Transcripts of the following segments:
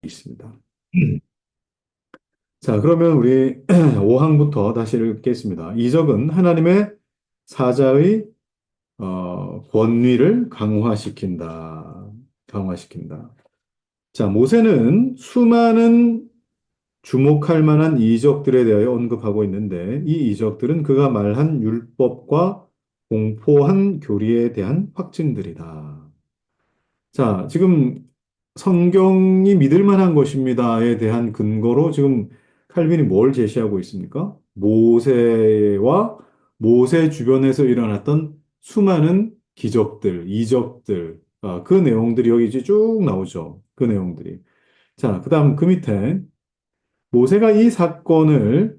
있습니다. 자, 그러면 우리 5항부터 다시 읽겠습니다. 이적은 하나님의 사자의 권위를 강화시킨다. 강화시킨다. 자, 모세는 수많은 주목할 만한 이적들에 대하여 언급하고 있는데 이 이적들은 그가 말한 율법과 공포한 교리에 대한 확증들이다. 자, 지금 성경이 믿을 만한 것입니다에 대한 근거로 지금 칼빈이 뭘 제시하고 있습니까? 모세와 모세 주변에서 일어났던 수많은 기적들, 이적들, 그 내용들이 여기 이제 쭉 나오죠. 그 내용들이. 자, 그다음 그 밑에 모세가 이 사건을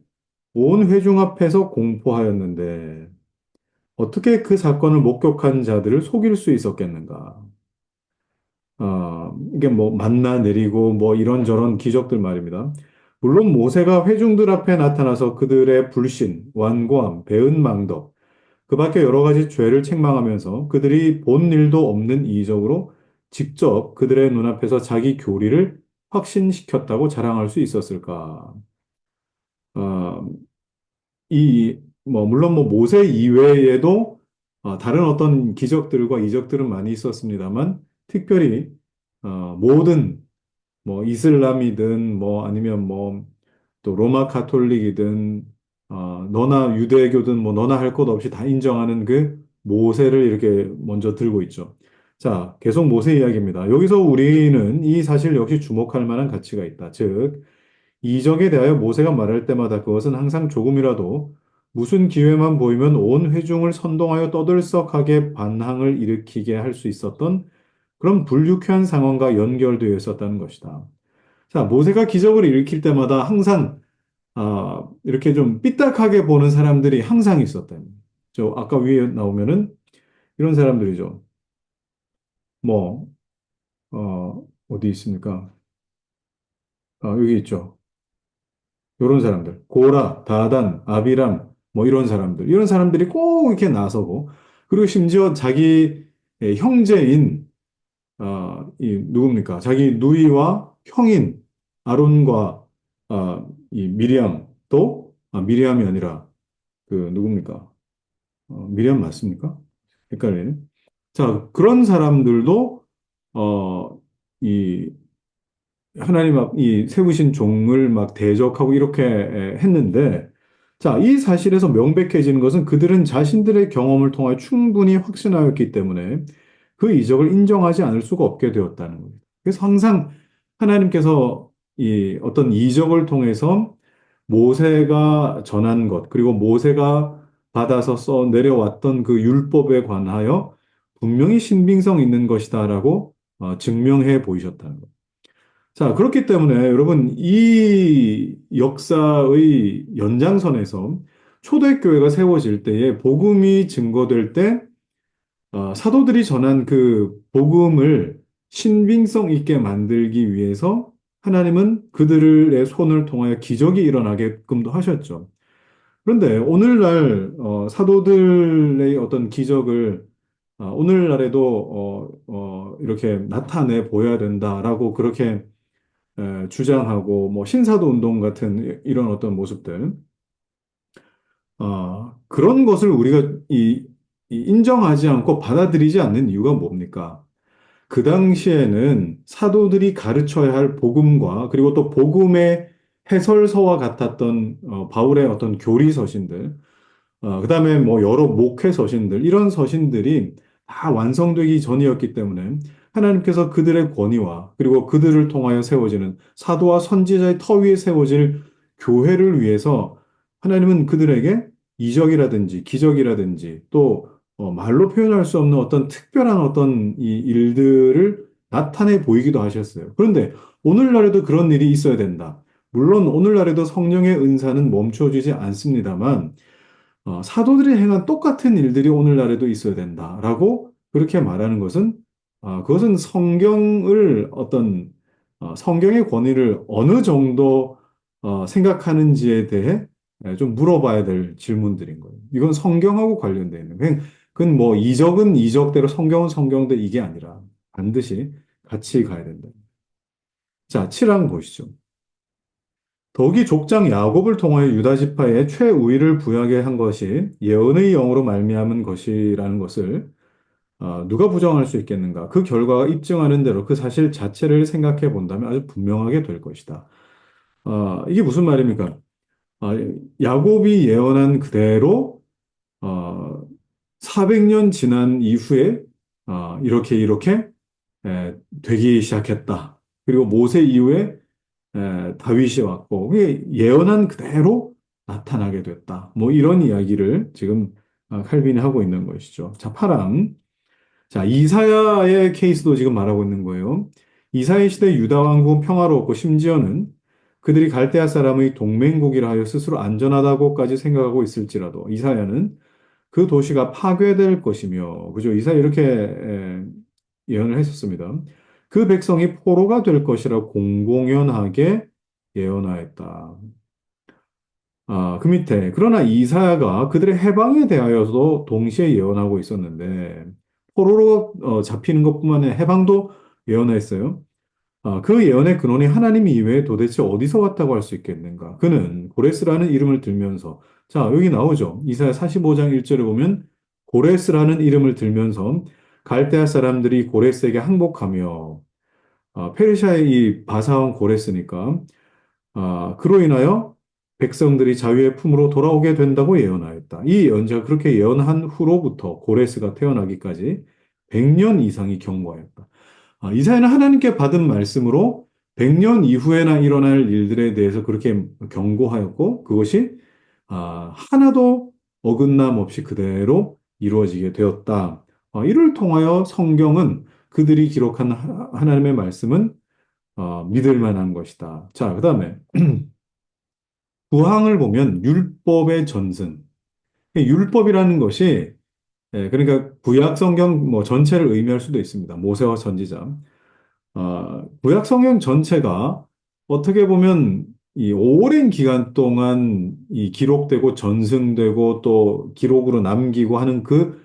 온 회중 앞에서 공포하였는데 어떻게 그 사건을 목격한 자들을 속일 수 있었겠는가? 이게 뭐 만나 내리고 뭐 이런저런 기적들 말입니다. 물론 모세가 회중들 앞에 나타나서 그들의 불신, 완고함, 배은 망덕, 그 밖에 여러 가지 죄를 책망하면서 그들이 본 일도 없는 이적으로 직접 그들의 눈앞에서 자기 교리를 확신시켰다고 자랑할 수 있었을까? 어, 물론 뭐 모세 이외에도 다른 어떤 기적들과 이적들은 많이 있었습니다만 특별히 모든 뭐 이슬람이든 뭐 아니면 뭐 또 로마 가톨릭이든 너나 유대교든 뭐 너나 할 것 없이 다 인정하는 그 모세를 이렇게 먼저 들고 있죠. 자, 계속 모세 이야기입니다. 여기서 우리는 이 사실 역시 주목할 만한 가치가 있다. 즉, 이적에 대하여 모세가 말할 때마다 그것은 항상 조금이라도 무슨 기회만 보이면 온 회중을 선동하여 떠들썩하게 반항을 일으키게 할 수 있었던 그런 불유쾌한 상황과 연결되어 있었다는 것이다. 자, 모세가 기적을 일으킬 때마다 항상 이렇게 좀 삐딱하게 보는 사람들이 항상 있었다. 저 아까 위에 나오면은 이런 사람들이죠. 뭐 어디 있습니까? 여기 있죠. 이런 사람들, 고라, 다단, 아비람, 뭐 이런 사람들, 이런 사람들이 꼭 이렇게 나서고, 그리고 심지어 자기 형제인, 이 누굽니까? 자기 누이와 형인 아론과 이 미리암 미리암이 아니라 그 누굽니까? 미리암 맞습니까? 헷갈리네. 자, 그런 사람들도 이 하나님 앞, 이 세우신 종을 막 대적하고 이렇게 했는데, 자, 이 사실에서 명백해지는 것은 그들은 자신들의 경험을 통하여 충분히 확신하였기 때문에 그 이적을 인정하지 않을 수가 없게 되었다는 겁니다. 그래서 항상 하나님께서 이 어떤 이적을 통해서 모세가 전한 것, 그리고 모세가 받아서 써 내려왔던 그 율법에 관하여 분명히 신빙성 있는 것이다라고 증명해 보이셨다는 것. 자, 그렇기 때문에 여러분, 이 역사의 연장선에서 초대교회가 세워질 때에 복음이 증거될 때 사도들이 전한 그 복음을 신빙성 있게 만들기 위해서 하나님은 그들의 손을 통하여 기적이 일어나게끔도 하셨죠. 그런데 오늘날 사도들의 어떤 기적을 오늘날에도 이렇게 나타내 보여야 된다라고 그렇게 주장하고 뭐 신사도 운동 같은 이런 어떤 모습들 그런 것을 우리가 이 인정하지 않고 받아들이지 않는 이유가 뭡니까? 그 당시에는 사도들이 가르쳐야 할 복음과 그리고 또 복음의 해설서와 같았던 바울의 어떤 교리 서신들, 그다음에 뭐 여러 목회 서신들 이런 서신들이 다 완성되기 전이었기 때문에 하나님께서 그들의 권위와 그리고 그들을 통하여 세워지는 사도와 선지자의 터 위에 세워질 교회를 위해서 하나님은 그들에게 이적이라든지 기적이라든지 또 말로 표현할 수 없는 어떤 특별한 어떤 이 일들을 나타내 보이기도 하셨어요. 그런데 오늘날에도 그런 일이 있어야 된다. 물론 오늘날에도 성령의 은사는 멈춰지지 않습니다만 사도들이 행한 똑같은 일들이 오늘날에도 있어야 된다라고 그렇게 말하는 것은 그것은 성경을 어떤 성경의 권위를 어느 정도 생각하는지에 대해 좀 물어봐야 될 질문들인 거예요. 이건 성경하고 관련되어 있는 거예요. 그건 뭐 이적은 이적대로 성경은 성경대로 이게 아니라 반드시 같이 가야 된다. 자, 7항 보시죠. 더욱이 족장 야곱을 통하여 유다 지파에 최우위를 부여하게 한 것이 예언의 영으로 말미암은 것이라는 것을 누가 부정할 수 있겠는가? 그 결과가 입증하는 대로 그 사실 자체를 생각해 본다면 아주 분명하게 될 것이다. 이게 무슨 말입니까? 아, 야곱이 예언한 그대로 어, 400년 지난 이후에 이렇게 되기 시작했다. 그리고 모세 이후에 다윗이 왔고 그게 예언한 그대로 나타나게 됐다. 뭐 이런 이야기를 지금 칼빈이 하고 있는 것이죠. 자, 파랑. 자, 이사야의 케이스도 지금 말하고 있는 거예요. 이사야 시대 유다 왕국은 평화로웠고 심지어는 그들이 갈대아 사람의 동맹국이라 하여 스스로 안전하다고까지 생각하고 있을지라도 이사야는 그 도시가 파괴될 것이며, 그죠? 이사야 이렇게 예언을 했었습니다. 그 백성이 포로가 될 것이라 공공연하게 예언하였다. 그 밑에 그러나 이사야가 그들의 해방에 대하여도 동시에 예언하고 있었는데 포로로 잡히는 것뿐만 아니라 해방도 예언했어요. 그 예언의 근원이 하나님 이외에 도대체 어디서 왔다고 할 수 있겠는가? 그는 고레스라는 이름을 들면서 자, 여기 나오죠. 이사야 45장 1절에 보면 고레스라는 이름을 들면서 갈대아 사람들이 고레스에게 항복하며 페르시아의 이 바사왕 고레스니까 그로 인하여 백성들이 자유의 품으로 돌아오게 된다고 예언하였다. 이 예언자가 그렇게 예언한 후로부터 고레스가 태어나기까지 100년 이상이 경과하였다. 이사야는 하나님께 받은 말씀으로 100년 이후에나 일어날 일들에 대해서 그렇게 경고하였고 그것이 하나도 어긋남 없이 그대로 이루어지게 되었다. 이를 통하여 성경은 그들이 기록한 하나님의 말씀은 믿을 만한 것이다. 자, 그 다음에 구항을 보면 율법의 전승. 율법이라는 것이 그러니까 구약 성경 뭐 전체를 의미할 수도 있습니다. 모세와 선지자. 구약 성경 전체가 어떻게 보면 이 오랜 기간 동안 이 기록되고 전승되고 또 기록으로 남기고 하는 그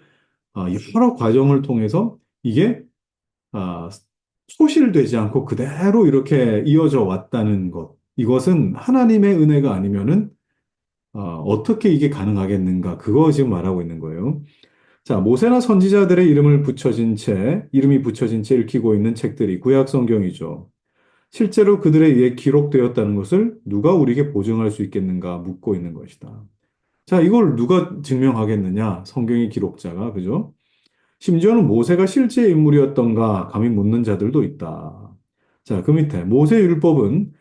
여러 과정을 통해서 이게 아, 소실되지 않고 그대로 이렇게 이어져 왔다는 것. 이것은 하나님의 은혜가 아니면은 어떻게 이게 가능하겠는가? 그거 지금 말하고 있는 거예요. 자, 모세나 선지자들의 이름이 붙여진 채 읽히고 있는 책들이 구약 성경이죠. 실제로 그들에 의해 기록되었다는 것을 누가 우리에게 보증할 수 있겠는가 묻고 있는 것이다. 자, 이걸 누가 증명하겠느냐? 성경의 기록자가, 그죠? 심지어는 모세가 실제 인물이었던가 감히 묻는 자들도 있다. 자, 그 밑에 모세 율법은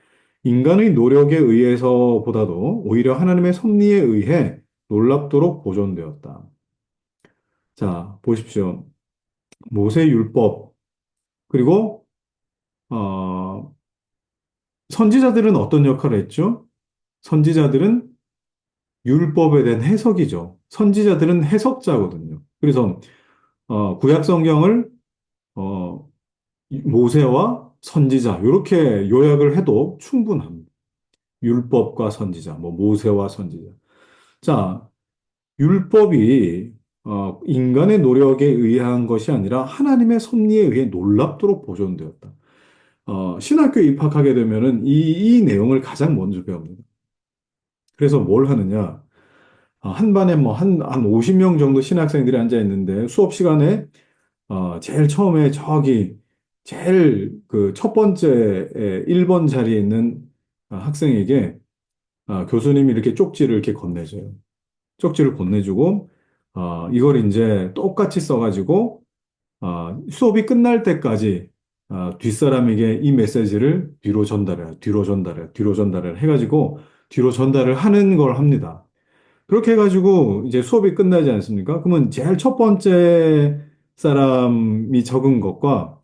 인간의 노력에 의해서보다도 오히려 하나님의 섭리에 의해 놀랍도록 보존되었다. 자, 보십시오. 모세 율법, 그리고, 어, 선지자들은 어떤 역할을 했죠? 선지자들은 율법에 대한 해석이죠. 선지자들은 해석자거든요. 그래서, 구약 성경을, 어, 모세와 선지자, 이렇게 요약을 해도 충분합니다. 율법과 선지자, 뭐, 모세와 선지자. 자, 율법이 인간의 노력에 의한 것이 아니라 하나님의 섭리에 의해 놀랍도록 보존되었다. 신학교에 입학하게 되면은 이 내용을 가장 먼저 배웁니다. 그래서 뭘 하느냐? 한 반에 뭐 한 50명 정도 신학생들이 앉아 있는데 수업 시간에 제일 처음에 저기 제일 그 첫 번째 1번 자리에 있는 학생에게 교수님이 이렇게 쪽지를 이렇게 건네줘요. 쪽지를 건네주고 이걸 이제 똑같이 써가지고 수업이 끝날 때까지 뒷사람에게 이 메시지를 뒤로 전달해 해가지고 뒤로 전달을 하는 걸 합니다. 그렇게 해가지고 이제 수업이 끝나지 않습니까? 그러면 제일 첫 번째 사람이 적은 것과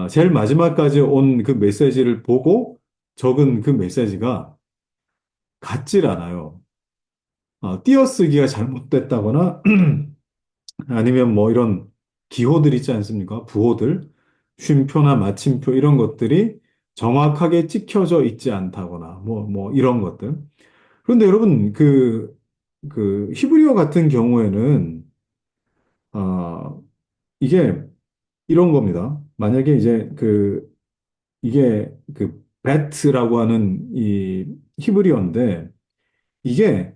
제일 마지막까지 온 그 메시지를 보고 적은 그 메시지가 같질 않아요. 띄어쓰기가 잘못됐다거나 아니면 뭐 이런 기호들 있지 않습니까? 부호들, 쉼표나 마침표 이런 것들이 정확하게 찍혀져 있지 않다거나 뭐 이런 것들. 그런데 여러분 그 히브리어 같은 경우에는 아 이게 이런 겁니다. 만약에 이제 그 이게 그 베트라고 하는 이 히브리어인데 이게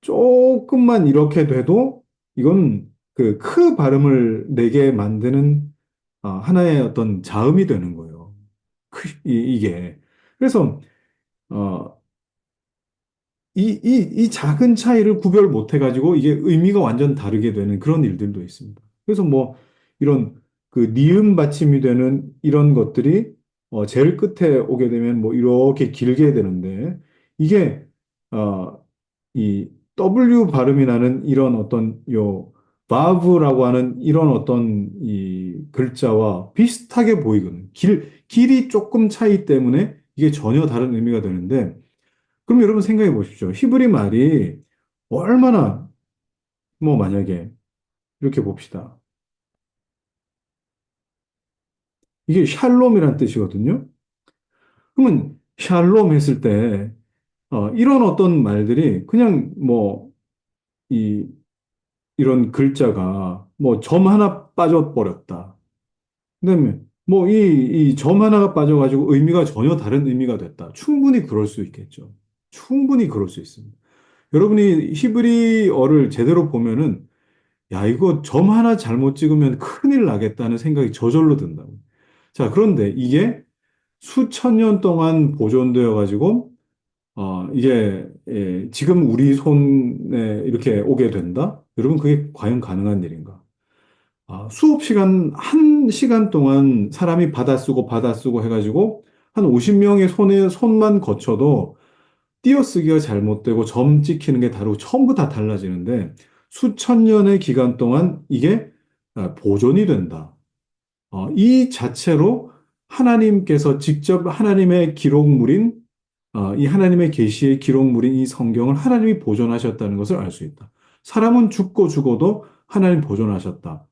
조금만 이렇게 돼도 이건 그 크 발음을 내게 만드는 하나의 어떤 자음이 되는 거예요. 이게. 그래서 어, 이 작은 차이를 구별 못 해가지고 이게 의미가 완전 다르게 되는 그런 일들도 있습니다. 그래서 뭐 이런 그 니은 받침이 되는 이런 것들이 제일 끝에 오게 되면 뭐 이렇게 길게 되는데 이게 어, 이 W 발음이 나는 이런 어떤 요 바브라고 하는 이런 어떤 이 글자와 비슷하게 보이거든요. 길이 조금 차이 때문에 이게 전혀 다른 의미가 되는데 그럼 여러분 생각해 보십시오. 히브리 말이 얼마나 뭐 만약에 이렇게 봅시다. 이게 샬롬이란 뜻이거든요. 그러면 샬롬 했을 때 이런 어떤 말들이 그냥 뭐 이 이런 글자가 뭐 점 하나 빠져버렸다. 그다음에 뭐 이 점 하나가 빠져가지고 의미가 전혀 다른 의미가 됐다. 충분히 그럴 수 있겠죠. 충분히 그럴 수 있습니다. 여러분이 히브리어를 제대로 보면은 야, 이거 점 하나 잘못 찍으면 큰일 나겠다는 생각이 저절로 든다고. 자, 그런데 이게 수천 년 동안 보존되어 가지고 이게 지금 우리 손에 이렇게 오게 된다? 여러분 그게 과연 가능한 일인가? 수업 시간, 한 시간 동안 사람이 받아 쓰고 해가지고 한 50명의 손만 거쳐도 띄어쓰기가 잘못되고 점 찍히는 게 다르고 전부 다 달라지는데 수천 년의 기간 동안 이게 보존이 된다. 이 자체로 하나님께서 직접 하나님의 기록물인 이 하나님의 계시의 기록물인 이 성경을 하나님이 보존하셨다는 것을 알 수 있다. 사람은 죽고 죽어도 하나님 보존하셨다.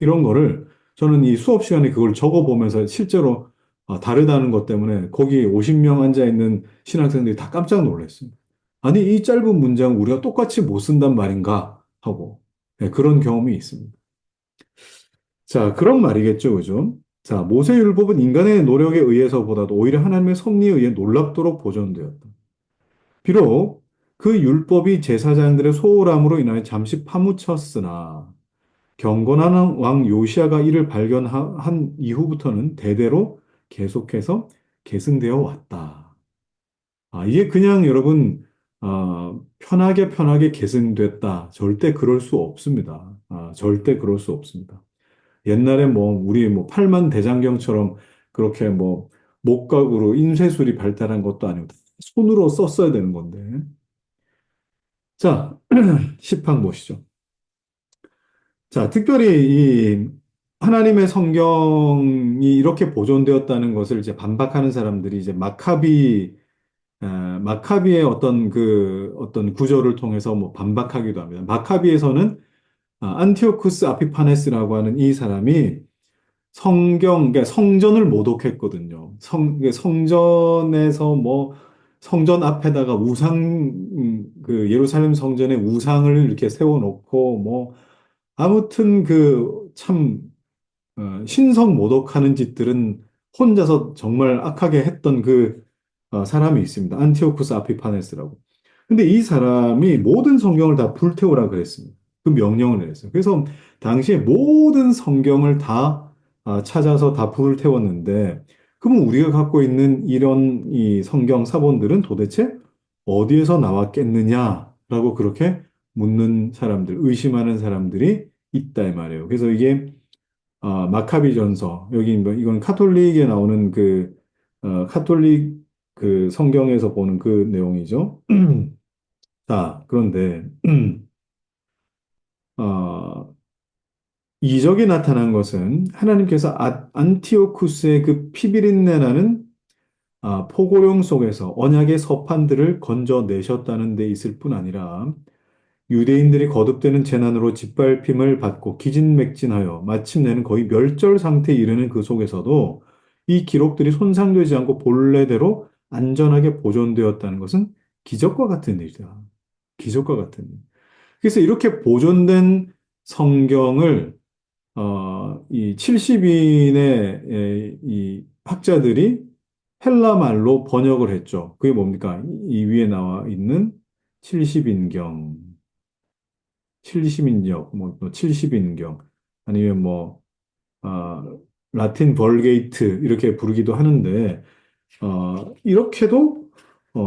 이런 거를 저는 이 수업 시간에 그걸 적어 보면서 실제로 다르다는 것 때문에 거기 50명 앉아 있는 신학생들이 다 깜짝 놀랐습니다. 아니, 이 짧은 문장 우리가 똑같이 못 쓴단 말인가 하고 네, 그런 경험이 있습니다. 자, 그런 말이겠죠, 그죠? 자, 모세율법은 인간의 노력에 의해서보다도 오히려 하나님의 섭리에 의해 놀랍도록 보존되었다. 비록 그 율법이 제사장들의 소홀함으로 인하여 잠시 파묻혔으나 경건한 왕 요시아가 이를 발견한 이후부터는 대대로 계속해서 계승되어 왔다. 이게 그냥 여러분, 편하게 계승됐다. 절대 그럴 수 없습니다. 절대 그럴 수 없습니다. 옛날에 뭐, 우리 뭐, 팔만 대장경처럼 그렇게 뭐, 목각으로 인쇄술이 발달한 것도 아니고, 손으로 썼어야 되는 건데. 자, 10판 보시죠. 자, 특별히 이 하나님의 성경이 이렇게 보존되었다는 것을 이제 반박하는 사람들이 이제 마카비의 어떤 구조를 통해서 뭐 반박하기도 합니다. 마카비에서는 안티오쿠스 아피파네스라고 하는 이 사람이 그러니까 성전을 모독했거든요. 이게 성전에서 뭐 성전 앞에다가 그 예루살렘 성전에 우상을 이렇게 세워놓고 뭐 아무튼 그 참 신성 모독하는 짓들은 혼자서 정말 악하게 했던 그 사람이 있습니다. 안티오쿠스 아피파네스라고. 근데 이 사람이 모든 성경을 다 불태우라 그랬습니다. 그 명령을 내렸어요. 그래서 당시에 모든 성경을 다 찾아서 다 불태웠는데, 그러면 우리가 갖고 있는 이런 이 성경 사본들은 도대체 어디에서 나왔겠느냐라고 그렇게 묻는 사람들, 의심하는 사람들이 있다 이 말이에요. 그래서 이게 마카비전서 여기 뭐 이건 카톨릭에 나오는 그 카톨릭 그 성경에서 보는 그 내용이죠. 자, 그런데 어, 이적이 나타난 것은 하나님께서 안티오쿠스의 그 피비린내 나는 포고령 속에서 언약의 서판들을 건져내셨다는 데 있을 뿐 아니라 유대인들이 거듭되는 재난으로 짓밟힘을 받고 기진맥진하여 마침내는 거의 멸절 상태에 이르는 그 속에서도 이 기록들이 손상되지 않고 본래대로 안전하게 보존되었다는 것은 기적과 같은 일이다. 기적과 같은 일. 그래서 이렇게 보존된 성경을 이 70인의 이 학자들이 헬라 말로 번역을 했죠. 그게 뭡니까? 이 위에 나와 있는 70인경, 70인역, 뭐 70인경, 아니면 뭐 아, 라틴 벌게이트 이렇게 부르기도 하는데 이렇게도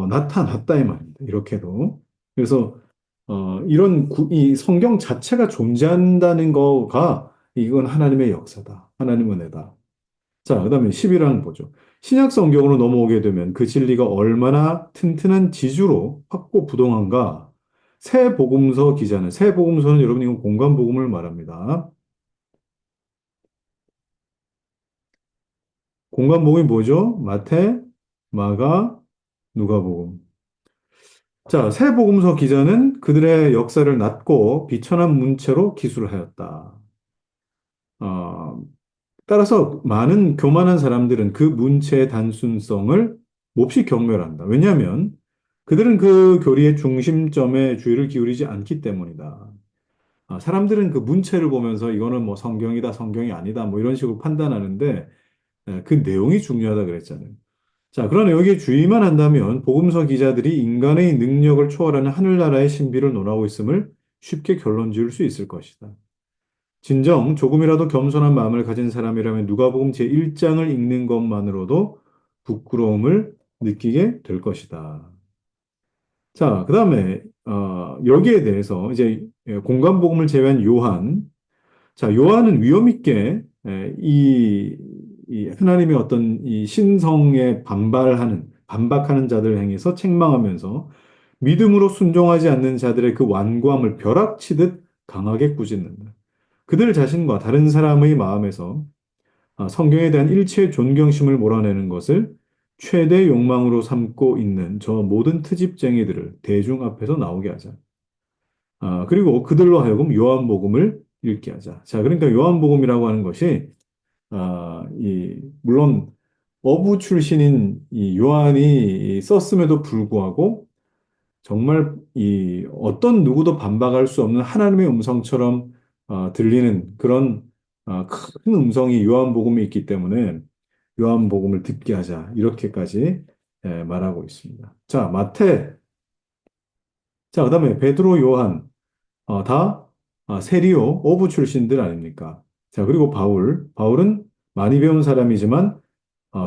나타났다 이 말입니다. 이렇게도. 그래서 이 성경 자체가 존재한다는 거가 이건 하나님의 역사다. 하나님의 은혜다. 자, 그다음에 11장 보죠. 신약 성경으로 넘어오게 되면 그 진리가 얼마나 튼튼한 지주로 확고부동한가. 새 복음서 기자는 새 복음서는 여러분 이건 공간 복음을 말합니다. 공간 복음이 뭐죠? 마태, 마가, 누가복음. 자, 새 복음서 기자는 그들의 역사를 낮고 비천한 문체로 기술하였다. 어, 따라서 많은 교만한 사람들은 그 문체의 단순성을 몹시 경멸한다. 왜냐하면 그들은 그 교리의 중심점에 주의를 기울이지 않기 때문이다. 사람들은 그 문체를 보면서 이거는 뭐 성경이다, 성경이 아니다, 뭐 이런 식으로 판단하는데 그 내용이 중요하다 그랬잖아요. 자, 그러나 여기에 주의만 한다면 복음서 기자들이 인간의 능력을 초월하는 하늘나라의 신비를 논하고 있음을 쉽게 결론 지을 수 있을 것이다. 진정 조금이라도 겸손한 마음을 가진 사람이라면 누가복음 제1장을 읽는 것만으로도 부끄러움을 느끼게 될 것이다. 자, 그다음에 여기에 대해서 이제 공간복음을 제외한 요한, 자, 요한은 위험 있게 이 하나님의 어떤 이 신성에 반박하는 자들 행해서 책망하면서 믿음으로 순종하지 않는 자들의 그 완고함을 벼락치듯 강하게 꾸짖는다. 그들 자신과 다른 사람의 마음에서 성경에 대한 일체의 존경심을 몰아내는 것을 최대 욕망으로 삼고 있는 저 모든 트집쟁이들을 대중 앞에서 나오게 하자. 그리고 그들로 하여금 요한복음을 읽게 하자. 자, 그러니까 요한복음이라고 하는 것이 물론 어부 출신인 이 요한이 썼음에도 불구하고 정말 이 어떤 누구도 반박할 수 없는 하나님의 음성처럼 들리는 그런 큰 음성이 요한복음에 있기 때문에 요한복음을 듣게 하자 이렇게까지 말하고 있습니다. 자, 마태, 자, 그다음에 베드로, 요한 다 세리오, 어부 출신들 아닙니까? 자, 그리고 바울은 많이 배운 사람이지만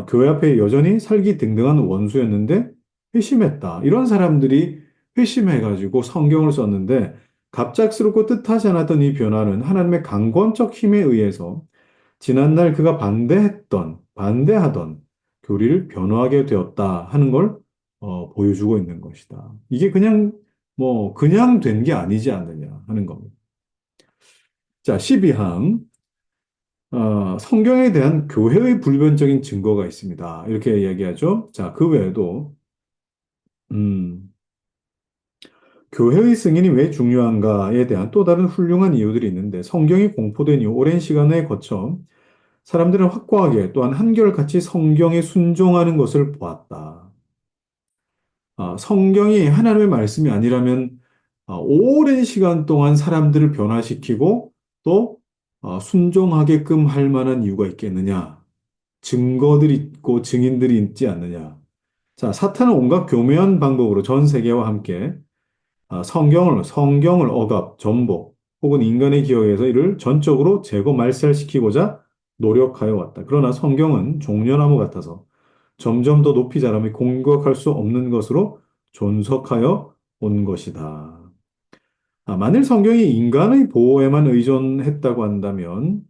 교회 앞에 여전히 살기등등한 원수였는데 회심했다. 이런 사람들이 회심해가지고 성경을 썼는데 갑작스럽고 뜻하지 않았던 이 변화는 하나님의 강권적 힘에 의해서 지난날 그가 반대하던 교리를 변화하게 되었다 하는 걸 보여주고 있는 것이다. 이게 그냥 된 게 아니지 않느냐 하는 겁니다. 자, 12항. 성경에 대한 교회의 불변적인 증거가 있습니다. 이렇게 이야기하죠. 자, 그 외에도, 음, 교회의 승인이 왜 중요한가에 대한 또 다른 훌륭한 이유들이 있는데, 성경이 공포된 이후 오랜 시간에 거쳐 사람들은 확고하게 또한 한결같이 성경에 순종하는 것을 보았다. 성경이 하나님의 말씀이 아니라면 오랜 시간 동안 사람들을 변화시키고 또 순종하게끔 할 만한 이유가 있겠느냐? 증거들이 있고 증인들이 있지 않느냐? 자, 사탄은 온갖 교묘한 방법으로 전 세계와 함께 성경을 억압, 전복 혹은 인간의 기억에서 이를 전적으로 제거 말살시키고자 노력하여 왔다. 그러나 성경은 종려나무 같아서 점점 더 높이 자라며 공격할 수 없는 것으로 존속하여 온 것이다. 만일 성경이 인간의 보호에만 의존했다고 한다면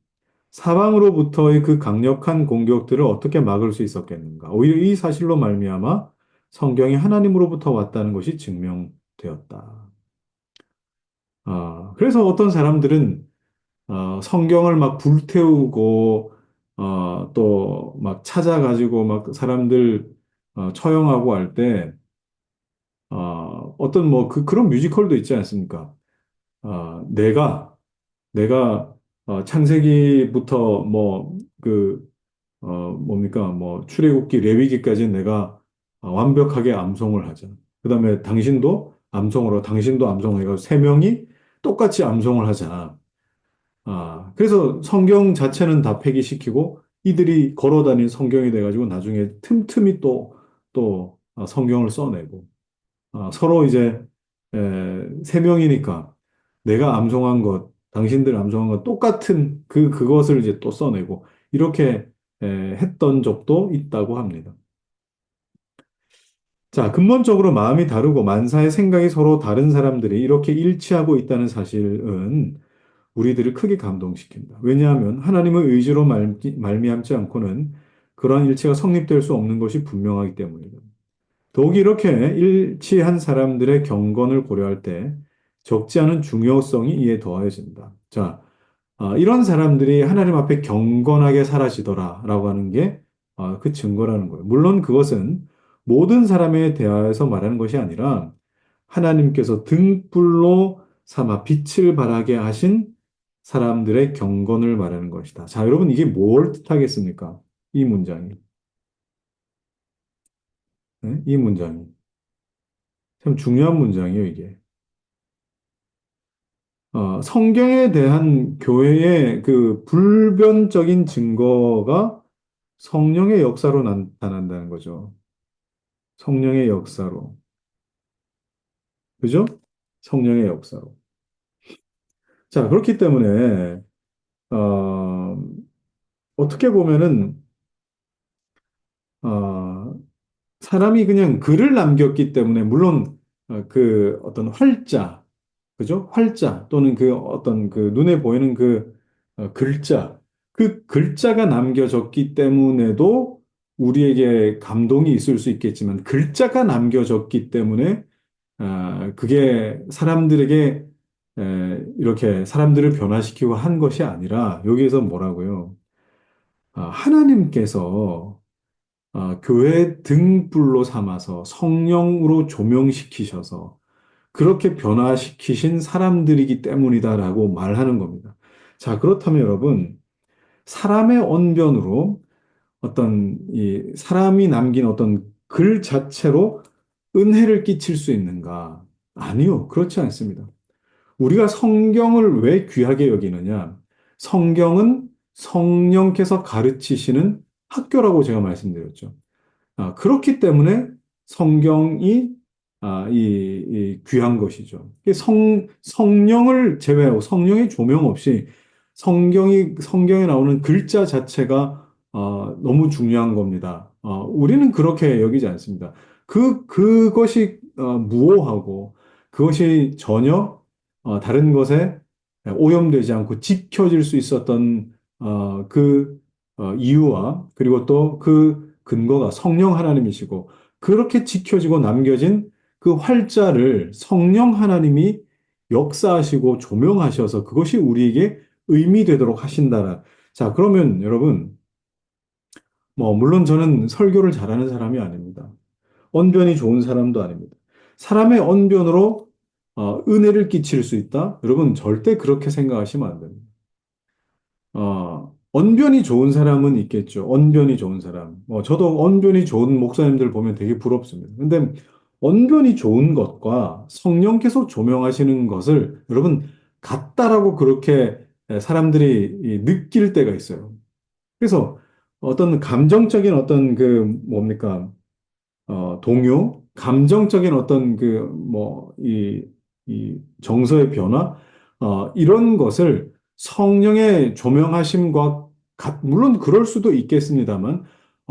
사방으로부터의 그 강력한 공격들을 어떻게 막을 수 있었겠는가? 오히려 이 사실로 말미암아 성경이 하나님으로부터 왔다는 것이 증명되었다. 그래서 어떤 사람들은 성경을 막 불태우고 또 막 찾아가지고 막 사람들 처형하고 할 때 어떤 뭐 그런 뮤지컬도 있지 않습니까? 내가 창세기부터 뭡니까 뭐 출애굽기 레위기까지 내가 완벽하게 암송을 하자. 그다음에 당신도 암송을 해가 세 명이 똑같이 암송을 하자. 그래서 성경 자체는 다 폐기시키고 이들이 걸어 다닌 성경이 돼가지고 나중에 틈틈이 또 성경을 써내고 서로 이제 세 명이니까 내가 암송한 것, 당신들 암송한 것 똑같은 그것을 이제 또 써내고 이렇게 했던 적도 있다고 합니다. 자, 근본적으로 마음이 다르고 만사의 생각이 서로 다른 사람들이 이렇게 일치하고 있다는 사실은 우리들을 크게 감동시킨다. 왜냐하면 하나님의 의지로 말미암지 않고는 그러한 일치가 성립될 수 없는 것이 분명하기 때문이다. 더욱이 이렇게 일치한 사람들의 경건을 고려할 때 적지 않은 중요성이 이에 더해진다. 자, 이런 사람들이 하나님 앞에 경건하게 사라지더라라고 하는 게 그 증거라는 거예요. 물론 그것은 모든 사람에 대하여서 말하는 것이 아니라 하나님께서 등불로 삼아 빛을 발하게 하신 사람들의 경건을 말하는 것이다. 자, 여러분 이게 뭘 뜻하겠습니까? 이 문장이. 네? 이 문장이. 참 중요한 문장이에요, 이게. 성경에 대한 교회의 그 불변적인 증거가 성령의 역사로 나타난다는 거죠. 성령의 역사로. 그죠? 성령의 역사로. 자, 그렇기 때문에, 어, 어떻게 보면은, 어, 사람이 그냥 글을 남겼기 때문에, 물론, 그 어떤 활자, 그죠? 활자 또는 그 어떤 그 눈에 보이는 그 글자, 그 글자가 남겨졌기 때문에도 우리에게 감동이 있을 수 있겠지만, 글자가 남겨졌기 때문에 그게 사람들에게 이렇게 사람들을 변화시키고 한 것이 아니라 여기에서 뭐라고요? 하나님께서 교회 등불로 삼아서 성령으로 조명시키셔서 그렇게 변화시키신 사람들이기 때문이다라고 말하는 겁니다. 자, 그렇다면 여러분, 사람의 언변으로 어떤 이 사람이 남긴 어떤 글 자체로 은혜를 끼칠 수 있는가? 아니요, 그렇지 않습니다. 우리가 성경을 왜 귀하게 여기느냐? 성경은 성령께서 가르치시는 학교라고 제가 말씀드렸죠. 그렇기 때문에 성경이 이 귀한 것이죠. 성령을 제외하고 성령의 조명 없이 성경에 나오는 글자 자체가 너무 중요한 겁니다. 우리는 그렇게 여기지 않습니다. 그것이 무오하고 그것이 전혀 다른 것에 오염되지 않고 지켜질 수 있었던 그 이유와 그리고 또 그 근거가 성령 하나님이시고 그렇게 지켜지고 남겨진 그 활자를 성령 하나님이 역사하시고 조명하셔서 그것이 우리에게 의미 되도록 하신다라. 자, 그러면 여러분, 물론 저는 설교를 잘하는 사람이 아닙니다. 언변이 좋은 사람도 아닙니다. 사람의 언변으로 은혜를 끼칠 수 있다? 여러분, 절대 그렇게 생각하시면 안 됩니다. 언변이 좋은 사람은 있겠죠. 언변이 좋은 사람. 저도 언변이 좋은 목사님들 보면 되게 부럽습니다. 근데 언변이 좋은 것과 성령께서 조명하시는 것을 여러분 같다라고 그렇게 사람들이 느낄 때가 있어요. 그래서 어떤 감정적인 어떤 그 뭡니까? 동요, 감정적인 어떤 이 정서의 변화, 이런 것을 성령의 조명하심과 물론 그럴 수도 있겠습니다만,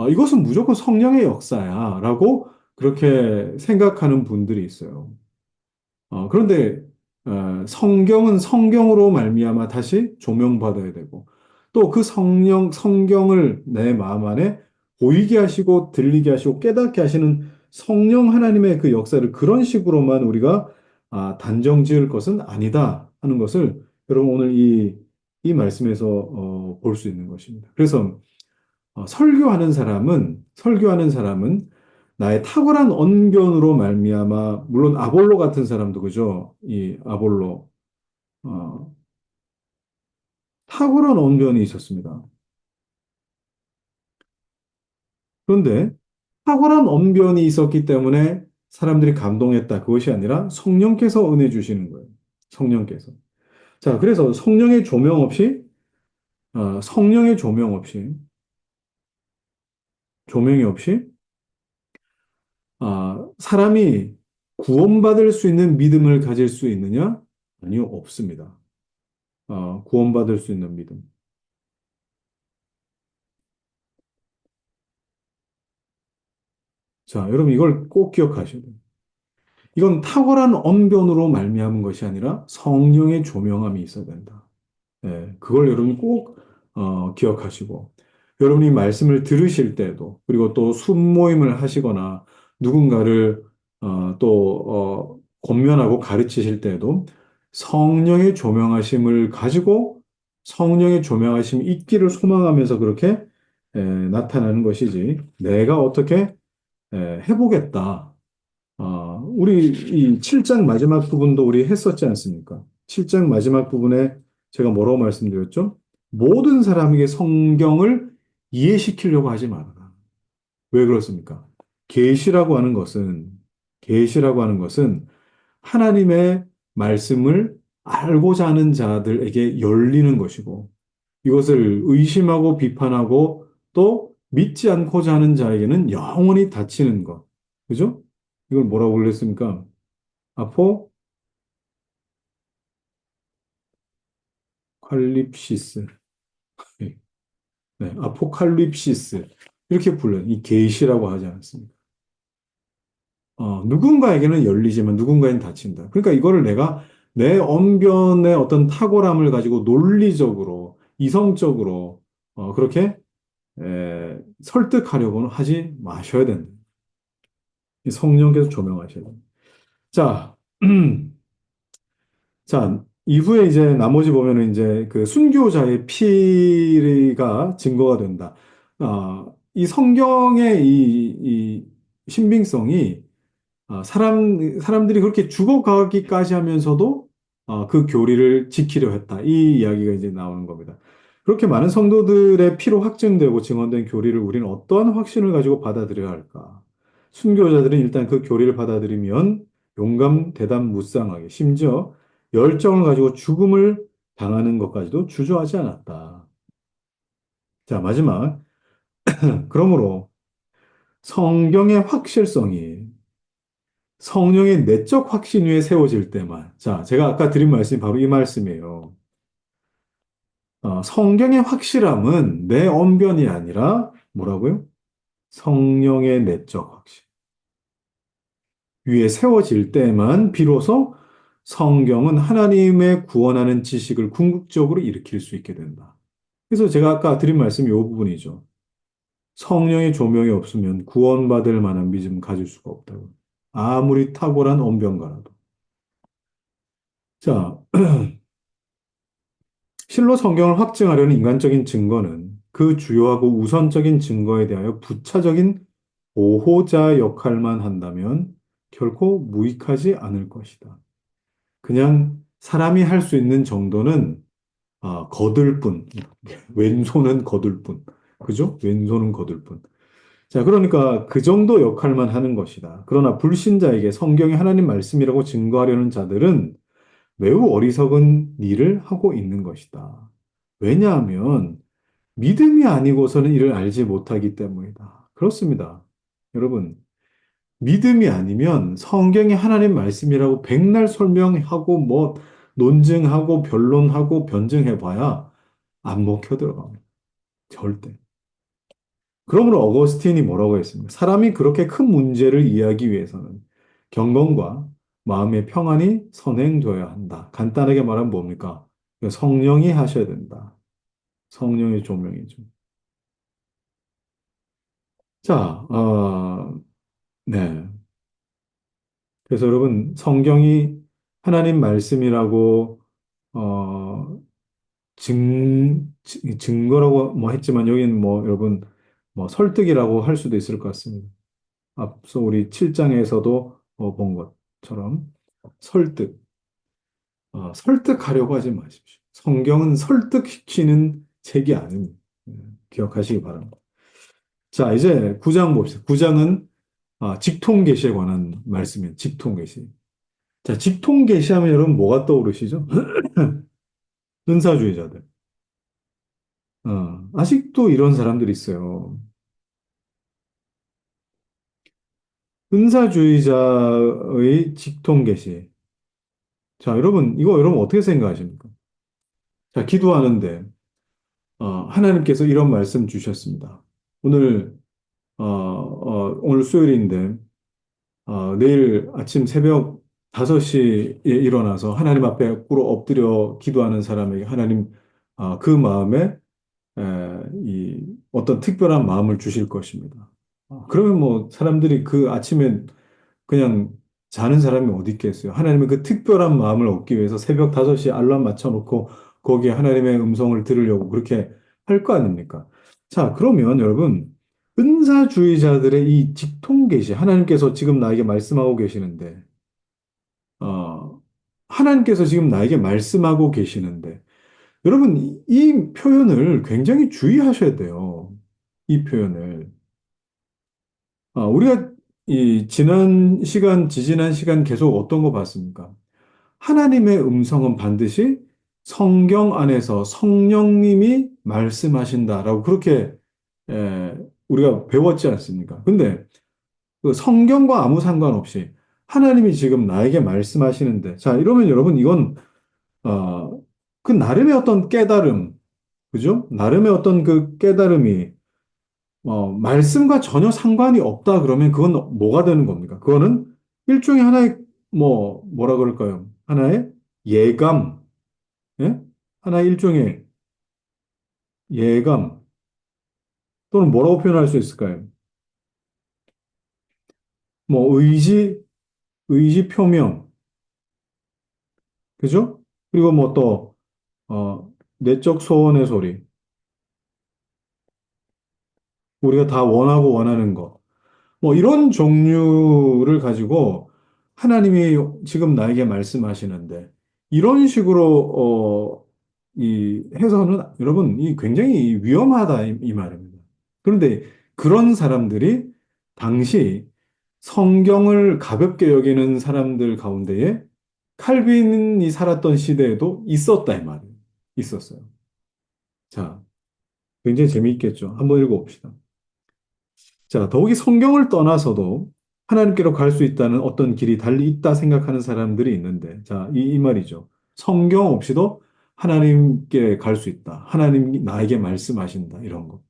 이것은 무조건 성령의 역사야라고 그렇게 생각하는 분들이 있어요. 그런데 성경은 성경으로 말미암아 다시 조명받아야 되고 또 그 성경을 내 마음 안에 보이게 하시고 들리게 하시고 깨닫게 하시는 성령 하나님의 그 역사를 그런 식으로만 우리가 단정 지을 것은 아니다 하는 것을 여러분 오늘 이 말씀에서 볼 수 있는 것입니다. 그래서 설교하는 사람은 나의 탁월한 언변으로 말미암아 물론 아볼로 같은 사람도 그죠? 이 아볼로 어, 탁월한 언변이 있었습니다. 그런데 탁월한 언변이 있었기 때문에 사람들이 감동했다. 그것이 아니라 성령께서 은혜 주시는 거예요. 성령께서. 자, 그래서 성령의 조명 없이 조명이 없이 사람이 구원받을 수 있는 믿음을 가질 수 있느냐? 아니요, 없습니다. 구원받을 수 있는 믿음. 자, 여러분 이걸 꼭 기억하셔야 돼요. 이건 탁월한 언변으로 말미암은 것이 아니라 성령의 조명함이 있어야 된다. 네, 그걸 여러분이 꼭 기억하시고 여러분이 말씀을 들으실 때도 그리고 또 순모임을 하시거나 누군가를 권면하고 가르치실 때도 성령의 조명하심을 가지고 성령의 조명하심이 있기를 소망하면서 그렇게 나타나는 것이지 내가 어떻게 해보겠다. 우리 이 7장 마지막 부분도 우리 했었지 않습니까? 7장 마지막 부분에 제가 뭐라고 말씀드렸죠? 모든 사람에게 성경을 이해시키려고 하지 말아라. 왜 그렇습니까? 계시라고 하는 것은 계시라고 하는 것은 하나님의 말씀을 알고자 하는 자들에게 열리는 것이고 이것을 의심하고 비판하고 또 믿지 않고자 하는 자에게는 영원히 닫히는 것. 그죠? 이걸 뭐라고 그랬습니까? 아포 칼립시스. 네, 아포칼립시스. 이렇게 불러요. 이 계시라고 하지 않습니까? 누군가에게는 열리지만 누군가에는 닫힌다. 그러니까 이거를 내가 내 언변의 어떤 탁월함을 가지고 논리적으로, 이성적으로, 그렇게, 설득하려고는 하지 마셔야 된다. 이 성령께서 조명하셔야 된다. 자, 자, 이후에 이제 나머지 보면은 이제 그 순교자의 피가 증거가 된다. 이 성경의 이 신빙성이 사람들이 그렇게 죽어가기까지 하면서도 그 교리를 지키려 했다. 이 이야기가 이제 나오는 겁니다. 그렇게 많은 성도들의 피로 확증되고 증언된 교리를 우리는 어떠한 확신을 가지고 받아들여야 할까? 순교자들은 일단 그 교리를 받아들이면 용감, 대담, 무쌍하게, 심지어 열정을 가지고 죽음을 당하는 것까지도 주저하지 않았다. 자, 마지막. 그러므로 성경의 확실성이 성령의 내적 확신 위에 세워질 때만. 자, 제가 아까 드린 말씀이 바로 이 말씀이에요. 성경의 확실함은 내 언변이 아니라 뭐라고요? 성령의 내적 확신 위에 세워질 때만 비로소 성경은 하나님의 구원하는 지식을 궁극적으로 일으킬 수 있게 된다. 그래서 제가 아까 드린 말씀이 이 부분이죠. 성령의 조명이 없으면 구원받을 만한 믿음 가질 수가 없다고. 아무리 탁월한 언변가라도. 자, 실로 성경을 확증하려는 인간적인 증거는 그 주요하고 우선적인 증거에 대하여 부차적인 보호자 역할만 한다면 결코 무익하지 않을 것이다. 그냥 사람이 할 수 있는 정도는 거들 뿐. 왼손은 거들 뿐. 그죠? 왼손은 거들 뿐. 자, 그러니까 그 정도 역할만 하는 것이다. 그러나 불신자에게 성경이 하나님 말씀이라고 증거하려는 자들은 매우 어리석은 일을 하고 있는 것이다. 왜냐하면 믿음이 아니고서는 이를 알지 못하기 때문이다. 그렇습니다. 여러분, 믿음이 아니면 성경이 하나님 말씀이라고 백날 설명하고 뭐 논증하고 변론하고 변증해봐야 안 먹혀 들어갑니다. 절대. 그러므로 어거스틴이 뭐라고 했습니까? 사람이 그렇게 큰 문제를 이해하기 위해서는 경건과 마음의 평안이 선행되어야 한다. 간단하게 말하면 뭡니까? 성령이 하셔야 된다. 성령의 조명이죠. 자, 네. 그래서 여러분, 성경이 하나님 말씀이라고, 어, 증거라고 뭐 했지만, 여기는 뭐, 여러분, 뭐, 설득이라고 할 수도 있을 것 같습니다. 앞서 우리 7장에서도 본 것처럼, 설득, 설득하려고 하지 마십시오. 성경은 설득시키는 책이 아닙니다. 기억하시기 바랍니다. 자, 이제 9장 봅시다. 9장은 직통계시에 관한 말씀이에요. 직통계시. 자, 직통계시하면 여러분 뭐가 떠오르시죠? 은사주의자들. 아직도 이런 사람들이 있어요. 은사주의자의 직통 계시. 자, 여러분, 이거 여러분 어떻게 생각하십니까? 자, 기도하는데, 하나님께서 이런 말씀 주셨습니다. 오늘, 오늘 수요일인데, 내일 아침 새벽 5시에 일어나서 하나님 앞에 꿇어 엎드려 기도하는 사람에게 하나님, 그 마음에, 어떤 특별한 마음을 주실 것입니다. 그러면 뭐, 사람들이 그 아침에 그냥 자는 사람이 어디 있겠어요? 하나님의 그 특별한 마음을 얻기 위해서 새벽 5시에 알람 맞춰놓고 거기에 하나님의 음성을 들으려고 그렇게 할 거 아닙니까? 자, 그러면 여러분, 은사주의자들의 이 직통 계시, 하나님께서 지금 나에게 말씀하고 계시는데, 어, 하나님께서 지금 나에게 말씀하고 계시는데, 여러분, 이 표현을 굉장히 주의하셔야 돼요. 이 표현을. 우리가 이 지지난 시간 계속 어떤 거 봤습니까? 하나님의 음성은 반드시 성경 안에서 성령님이 말씀하신다라고 그렇게 에, 우리가 배웠지 않습니까? 근데 그 성경과 아무 상관없이 하나님이 지금 나에게 말씀하시는데, 자, 이러면 여러분 이건 어, 그 나름의 어떤 깨달음, 그죠? 나름의 어떤 그 깨달음이 말씀과 전혀 상관이 없다 그러면 그건 뭐가 되는 겁니까? 그거는 일종의 하나의 뭐라 그럴까요? 하나의 예감, 예? 하나의 일종의 예감 또는 뭐라고 표현할 수 있을까요? 뭐 의지 표명, 그죠? 그리고 뭐 또 내적 소원의 소리, 우리가 다 원하고 원하는 것. 뭐 이런 종류를 가지고 하나님이 지금 나에게 말씀하시는데 이런 식으로 이 해서는 여러분 이 굉장히 위험하다 이 말입니다. 그런데 그런 사람들이 당시 성경을 가볍게 여기는 사람들 가운데에 칼빈이 살았던 시대에도 있었다 이 말이에요. 있었어요. 자, 굉장히 재미있겠죠. 한번 읽어봅시다. 자, 더욱이 성경을 떠나서도 하나님께로 갈 수 있다는 어떤 길이 달리 있다 생각하는 사람들이 있는데, 자, 이 말이죠. 성경 없이도 하나님께 갈 수 있다. 하나님이 나에게 말씀하신다. 이런 거.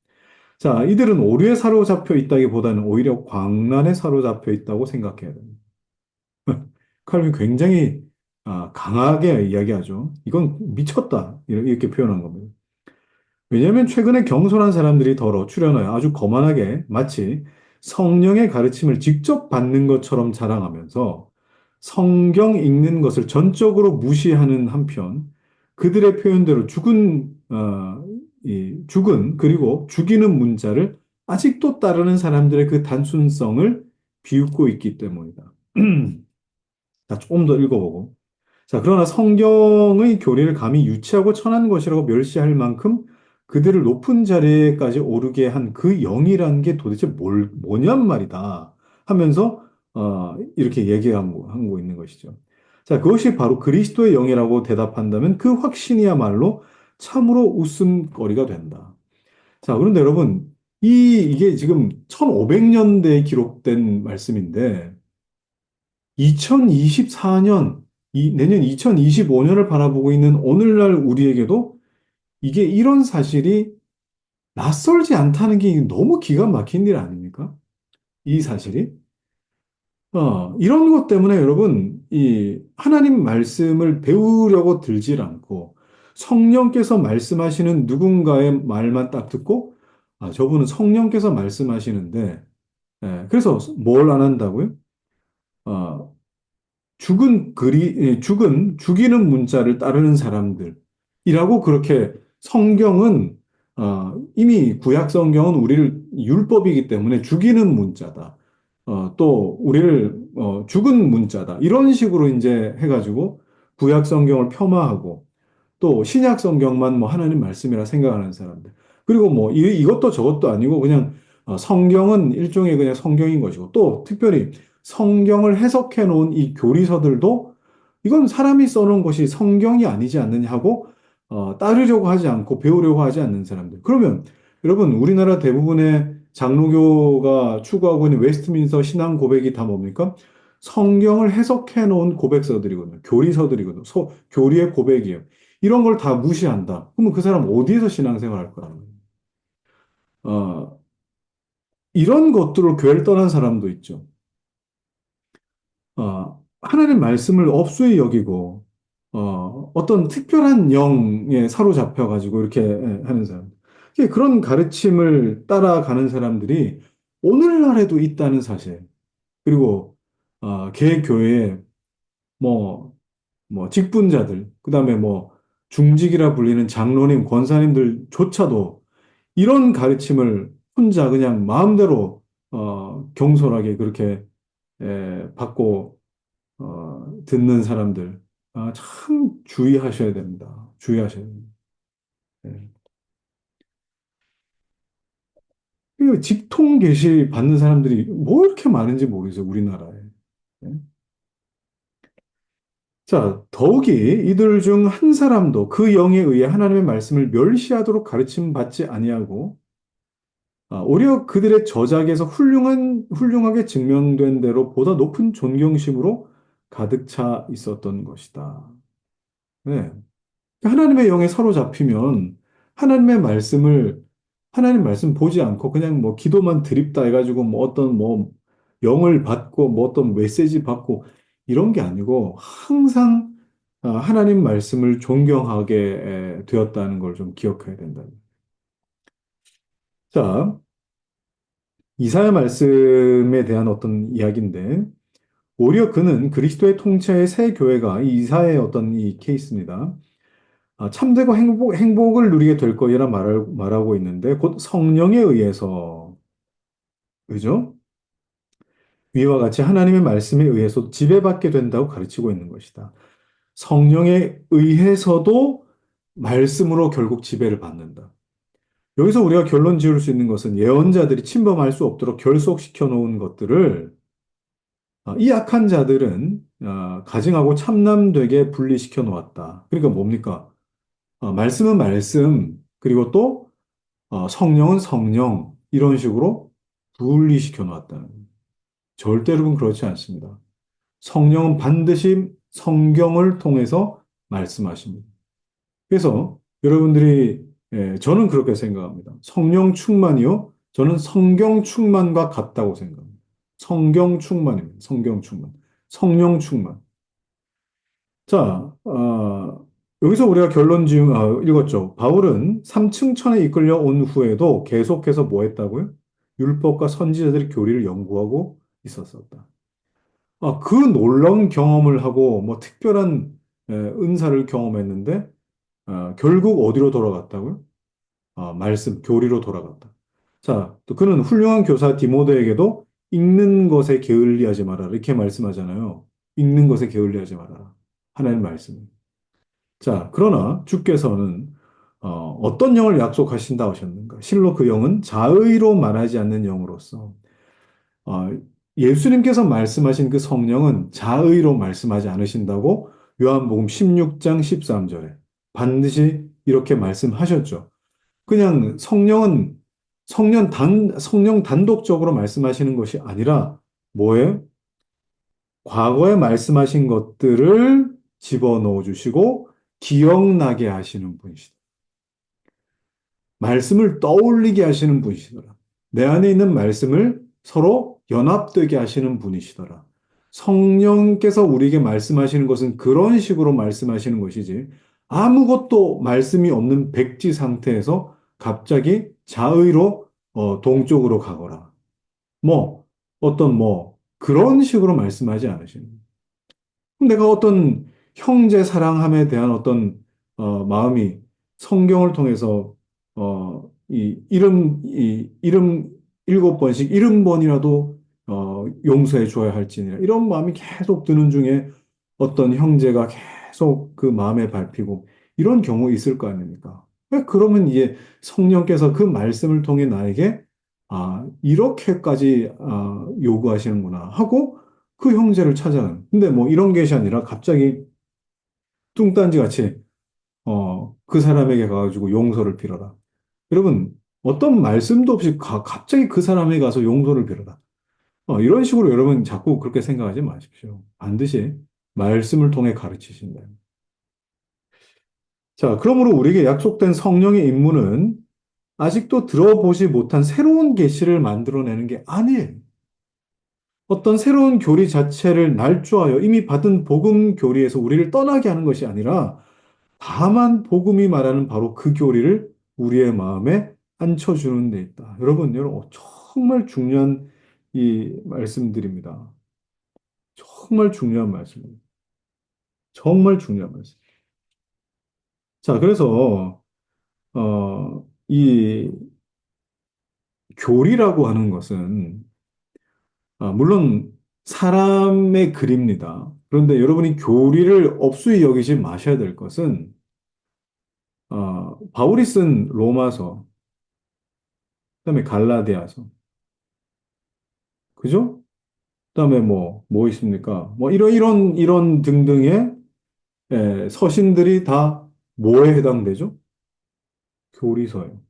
자, 이들은 오류에 사로잡혀 있다기보다는 오히려 광란에 사로잡혀 있다고 생각해야 됩니다. 칼빈 굉장히 강하게 이야기하죠. 이건 미쳤다. 이렇게 표현한 겁니다. 왜냐하면 최근에 경솔한 사람들이 덜어 출연하여 아주 거만하게 마치 성령의 가르침을 직접 받는 것처럼 자랑하면서 성경 읽는 것을 전적으로 무시하는 한편 그들의 표현대로 죽은 그리고 죽이는 문자를 아직도 따르는 사람들의 그 단순성을 비웃고 있기 때문이다. 자, 조금 더 읽어보고. 자, 그러나 성경의 교리를 감히 유치하고 천한 것이라고 멸시할 만큼 그들을 높은 자리에까지 오르게 한 그 영이라는 게 도대체 뭐냔 말이다 하면서 이렇게 얘기하고 있는 것이죠. 자, 그것이 바로 그리스도의 영이라고 대답한다면 그 확신이야말로 참으로 웃음거리가 된다. 자, 그런데 여러분, 이게 지금 1500년대에 기록된 말씀인데 2024년, 내년 2025년을 바라보고 있는 오늘날 우리에게도 이게 이런 사실이 낯설지 않다는 게 너무 기가 막힌 일 아닙니까? 이 사실이. 이런 것 때문에 여러분, 이 하나님 말씀을 배우려고 들질 않고 성령께서 말씀하시는 누군가의 말만 딱 듣고, 저분은 성령께서 말씀하시는데, 그래서 뭘 안 한다고요? 어, 죽이는 문자를 따르는 사람들이라고 그렇게 성경은, 이미 구약 성경은 우리를 율법이기 때문에 죽이는 문자다. 또 우리를 죽은 문자다. 이런 식으로 이제 해가지고 구약 성경을 폄하하고 또 신약 성경만 뭐 하나님 말씀이라 생각하는 사람들. 그리고 뭐 이것도 저것도 아니고 그냥 성경은 일종의 그냥 성경인 것이고 또 특별히 성경을 해석해 놓은 이 교리서들도 이건 사람이 써놓은 것이 성경이 아니지 않느냐 하고 따르려고 하지 않고 배우려고 하지 않는 사람들. 그러면 여러분 우리나라 대부분의 장로교가 추구하고 있는 웨스트민스터 신앙 고백이 다 뭡니까? 성경을 해석해 놓은 고백서들이거든요. 교리서들이거든요. 교리의 고백이에요. 이런 걸 다 무시한다. 그러면 그 사람 어디에서 신앙생활 할 거야? 어, 이런 것들을 교회를 떠난 사람도 있죠. 하나님 말씀을 업수히 여기고, 어떤 특별한 영에 사로잡혀가지고 이렇게 하는 사람. 그런 가르침을 따라가는 사람들이 오늘날에도 있다는 사실. 그리고, 개교회에 뭐, 직분자들, 그 다음에 중직이라 불리는 장로님, 권사님들조차도 이런 가르침을 혼자 그냥 마음대로, 경솔하게 그렇게, 받고 듣는 사람들, 참 주의하셔야 됩니다. 주의하셔야 됩니다. 예. 이 직통 계시 받는 사람들이 뭐 이렇게 많은지 모르겠어요, 우리나라에. 예. 자, 더욱이 이들 중 한 사람도 그 영에 의해 하나님의 말씀을 멸시하도록 가르침 받지 아니하고, 오히려 그들의 저작에서 훌륭하게 증명된 대로 보다 높은 존경심으로 가득 차 있었던 것이다. 네. 하나님의 영에 사로잡히면 하나님의 말씀을 하나님 말씀 보지 않고 그냥 기도만 드립다 해가지고 어떤 영을 받고 어떤 메시지 받고 이런 게 아니고 항상 하나님 말씀을 존경하게 되었다는 걸 좀 기억해야 된다. 자, 이사야 말씀에 대한 어떤 이야기인데 오히려 그는 그리스도의 통치하에 새 교회가 이 이사야의 어떤 이 케이스입니다. 참되고 행복을 누리게 될 거리라 말하고 있는데, 곧 성령에 의해서, 그죠? 위와 같이 하나님의 말씀에 의해서 지배받게 된다고 가르치고 있는 것이다. 성령에 의해서도 말씀으로 결국 지배를 받는다. 여기서 우리가 결론 지을 수 있는 것은 예언자들이 침범할 수 없도록 결속시켜 놓은 것들을 이 악한 자들은 가증하고 참남되게 분리시켜 놓았다. 그러니까 뭡니까? 말씀은 말씀, 그리고 또 성령은 성령, 이런 식으로 분리시켜 놨다는 거예요. 절대로 그렇지 않습니다. 성령은 반드시 성경을 통해서 말씀하십니다. 그래서 여러분들이, 저는 그렇게 생각합니다. 성령 충만이요. 저는 성경 충만과 같다고 생각합니다. 성경 충만입니다. 성경 충만. 성령 충만. 자, 여기서 우리가 읽었죠. 바울은 삼층천에 이끌려 온 후에도 계속해서 뭐 했다고요? 율법과 선지자들의 교리를 연구하고 있었었다. 그 놀라운 경험을 하고 특별한 은사를 경험했는데 결국 어디로 돌아갔다고요? 말씀, 교리로 돌아갔다. 자, 또 그는 훌륭한 교사 디모데에게도 읽는 것에 게을리하지 말아라 이렇게 말씀하잖아요. 읽는 것에 게을리하지 말아라. 하나님 말씀. 자, 그러나 주께서는 어떤 영을 약속하신다 하셨는가? 실로 그 영은 자의로 말하지 않는 영으로서 어, 예수님께서 말씀하신 그 성령은 자의로 말씀하지 않으신다고 요한복음 16장 13절에 반드시 이렇게 말씀하셨죠. 그냥 성령 단독적으로 말씀하시는 것이 아니라 뭐예요? 과거에 말씀하신 것들을 집어넣어 주시고 기억나게 하시는 분이시다. 말씀을 떠올리게 하시는 분이시더라. 내 안에 있는 말씀을 서로 연합되게 하시는 분이시더라. 성령께서 우리에게 말씀하시는 것은 그런 식으로 말씀하시는 것이지 아무것도 말씀이 없는 백지 상태에서 갑자기 자의로 동쪽으로 가거라. 어떤 그런 식으로 말씀하지 않으시는 거예요. 내가 어떤 형제 사랑함에 대한 어떤 마음이 성경을 통해서 이 이름 7번씩 70번이라도 용서해 줘야 할지니라 이런 마음이 계속 드는 중에 어떤 형제가 계속 그 마음에 밟히고 이런 경우 있을 거 아닙니까? 그러면 이제 성령께서 그 말씀을 통해 나에게 이렇게까지 요구하시는구나 하고 그 형제를 찾아가는. 근데 이런 것이 아니라 갑자기 뚱딴지 같이 그 사람에게 가가지고 용서를 빌어라. 여러분, 어떤 말씀도 없이 갑자기 그 사람에 가서 용서를 빌어라. 이런 식으로 여러분 자꾸 그렇게 생각하지 마십시오. 반드시 말씀을 통해 가르치신다. 자, 그러므로 우리에게 약속된 성령의 임무는 아직도 들어보지 못한 새로운 계시를 만들어내는 게 아니에요. 어떤 새로운 교리 자체를 날조하여 이미 받은 복음 교리에서 우리를 떠나게 하는 것이 아니라 다만 복음이 말하는 바로 그 교리를 우리의 마음에 앉혀주는 데 있다. 여러분, 정말 중요한 이 말씀들입니다. 정말 중요한 말씀입니다. 정말 중요한 말씀. 자, 그래서 이 교리라고 하는 것은 물론 사람의 글입니다. 그런데 여러분이 교리를 업수히 여기지 마셔야 될 것은 바울이 쓴 로마서, 그다음에 갈라디아서, 그죠? 그다음에 뭐 있습니까? 뭐 이런 등등의 서신들이 다 뭐에 해당되죠? 교리서예요.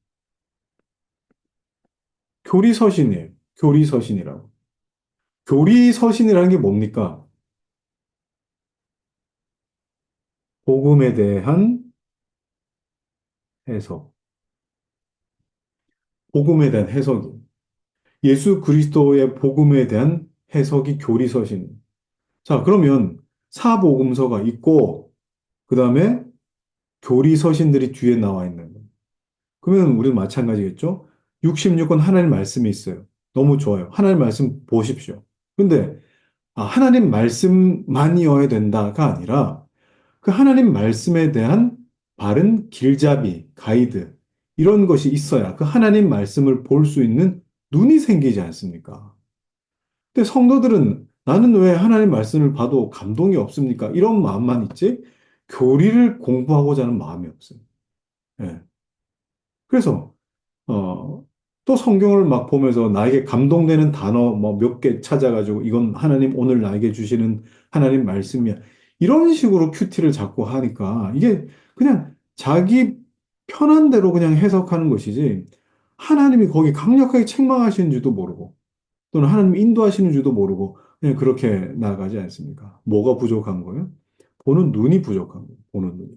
교리서신이에요. 교리서신이라고. 교리서신이라는 게 뭡니까? 복음에 대한 해석. 복음에 대한 해석이. 예수 그리스도의 복음에 대한 해석이 교리서신. 자, 그러면 사복음서가 있고, 그 다음에 교리서신들이 뒤에 나와 있는 거예요. 그러면 우리도 마찬가지겠죠? 66권 하나님 말씀이 있어요. 너무 좋아요. 하나님 말씀 보십시오. 근데 하나님 말씀만이어야 된다가 아니라 그 하나님 말씀에 대한 바른 길잡이, 가이드 이런 것이 있어야 그 하나님 말씀을 볼 수 있는 눈이 생기지 않습니까? 근데 성도들은 나는 왜 하나님 말씀을 봐도 감동이 없습니까? 이런 마음만 있지 교리를 공부하고자 하는 마음이 없어요. 예. 그래서 또 성경을 막 보면서 나에게 감동되는 단어 뭐 몇 개 찾아가지고 이건 하나님 오늘 나에게 주시는 하나님 말씀이야. 이런 식으로 큐티를 자꾸 하니까 이게 그냥 자기 편한 대로 그냥 해석하는 것이지 하나님이 거기 강력하게 책망하시는 줄도 모르고 또는 하나님이 인도하시는 줄도 모르고 그냥 그렇게 나아가지 않습니까? 뭐가 부족한 거예요? 보는 눈이 부족한 거예요. 보는 눈이.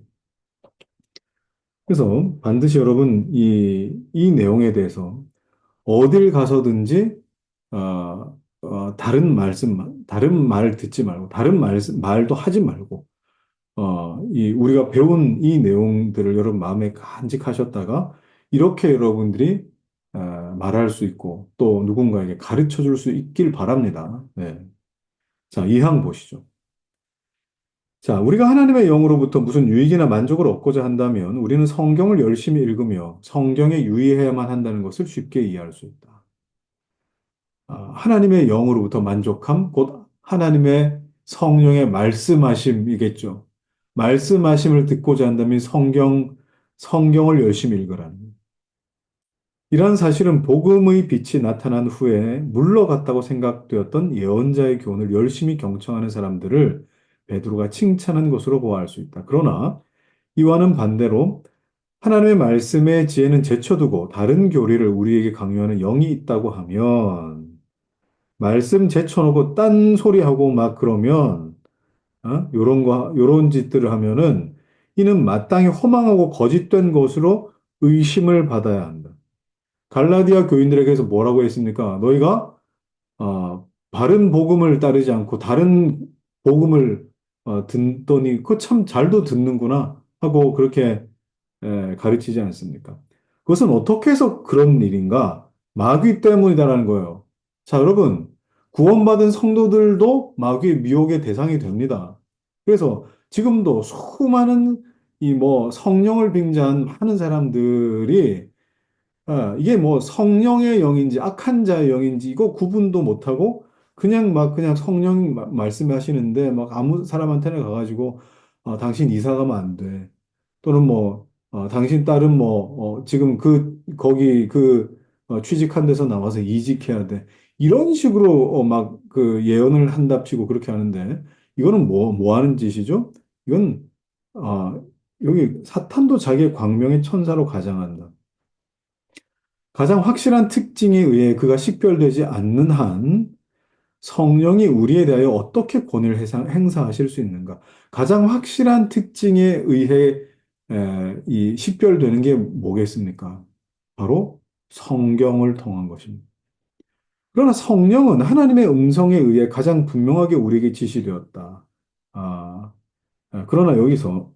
그래서 반드시 여러분 이 내용에 대해서 어딜 가서든지 다른 말 듣지 말고 다른 말도 하지 말고 이 우리가 배운 이 내용들을 여러분 마음에 간직하셨다가 이렇게 여러분들이 말할 수 있고 또 누군가에게 가르쳐 줄 수 있길 바랍니다. 네. 자, 이 항 보시죠. 자, 우리가 하나님의 영으로부터 무슨 유익이나 만족을 얻고자 한다면 우리는 성경을 열심히 읽으며 성경에 유의해야만 한다는 것을 쉽게 이해할 수 있다. 하나님의 영으로부터 만족함, 곧 하나님의 성령의 말씀하심이겠죠. 말씀하심을 듣고자 한다면 성경을 열심히 읽으라는. 이러한 사실은 복음의 빛이 나타난 후에 물러갔다고 생각되었던 예언자의 교훈을 열심히 경청하는 사람들을 베드로가 칭찬한 것으로 보아할 수 있다. 그러나 이와는 반대로 하나님의 말씀의 지혜는 제쳐두고 다른 교리를 우리에게 강요하는 영이 있다고 하면 말씀 제쳐놓고 딴 소리하고 막 그러면 요런 짓들을 하면은 이는 마땅히 허망하고 거짓된 것으로 의심을 받아야 한다. 갈라디아 교인들에게서 뭐라고 했습니까? 너희가 바른 복음을 따르지 않고 다른 복음을 듣더니 그거 참 잘도 듣는구나 하고 그렇게 가르치지 않습니까? 그것은 어떻게 해서 그런 일인가? 마귀 때문이다라는 거예요. 자, 여러분, 구원받은 성도들도 마귀의 미혹의 대상이 됩니다. 그래서 지금도 수많은 이 뭐 성령을 빙자한 많은 사람들이 이게 뭐 성령의 영인지 악한 자의 영인지 이거 구분도 못하고 그냥 성령 말씀하시는데 막 아무 사람한테나 가가지고 당신 이사 가면 안 돼. 또는 뭐 당신 딸은 뭐 지금 거기 취직한 데서 나와서 이직해야 돼. 이런 식으로 막 그 예언을 한답시고 그렇게 하는데 이거는 뭐 하는 짓이죠? 이건 여기 사탄도 자기의 광명의 천사로 가장한다. 가장 확실한 특징에 의해 그가 식별되지 않는 한 성령이 우리에 대하여 어떻게 권위를 행사하실 수 있는가? 가장 확실한 특징에 의해 이 식별되는 게 뭐겠습니까? 바로 성경을 통한 것입니다. 그러나 성령은 하나님의 음성에 의해 가장 분명하게 우리에게 지시되었다. 아, 그러나 여기서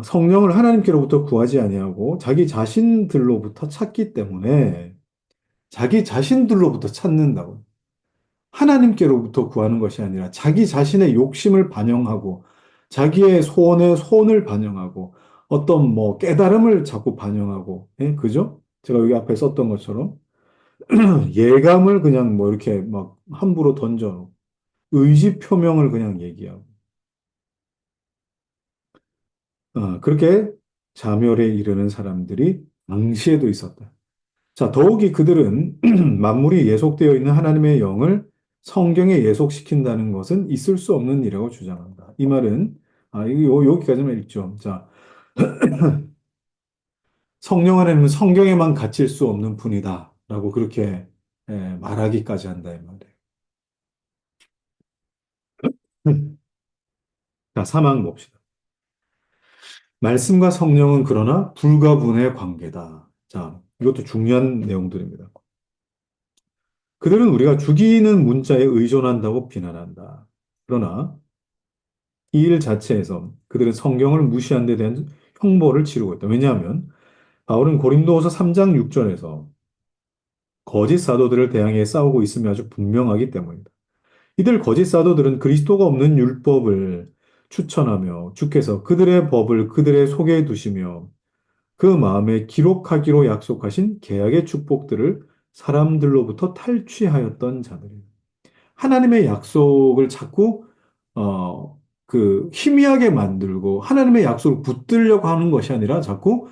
성령을 하나님께로부터 구하지 아니하고 자기 자신들로부터 찾기 때문에 자기 자신들로부터 찾는다고. 하나님께로부터 구하는 것이 아니라 자기 자신의 욕심을 반영하고 자기의 소원에 소원을 반영하고 어떤 뭐 깨달음을 자꾸 반영하고, 예, 그죠? 제가 여기 앞에 썼던 것처럼 예감을 그냥 뭐 이렇게 막 함부로 던져 의지 표명을 그냥 얘기하고 그렇게 자멸에 이르는 사람들이 당시에도 있었다. 자, 더욱이 그들은 만물이 예속되어 있는 하나님의 영을 성경에 예속시킨다는 것은 있을 수 없는 일이라고 주장한다. 이 말은, 여기까지만 읽죠. 자, 성령 하나님은 성경에만 갇힐 수 없는 분이다. 라고 그렇게 말하기까지 한다. 이 말이에요. 자, 3항 봅시다. 말씀과 성령은 그러나 불가분의 관계다. 자, 이것도 중요한 내용들입니다. 그들은 우리가 죽이는 문자에 의존한다고 비난한다. 그러나 이 일 자체에서 그들은 성경을 무시한 데 대한 형벌을 치르고 있다. 왜냐하면 바울은 고린도후서 3장 6절에서 거짓 사도들을 대항해 싸우고 있음이 아주 분명하기 때문이다. 이들 거짓 사도들은 그리스도가 없는 율법을 추천하며 주께서 그들의 법을 그들의 속에 두시며 그 마음에 기록하기로 약속하신 계약의 축복들을 사람들로부터 탈취하였던 자들이다. 하나님의 약속을 자꾸 희미하게 만들고 하나님의 약속을 붙들려고 하는 것이 아니라 자꾸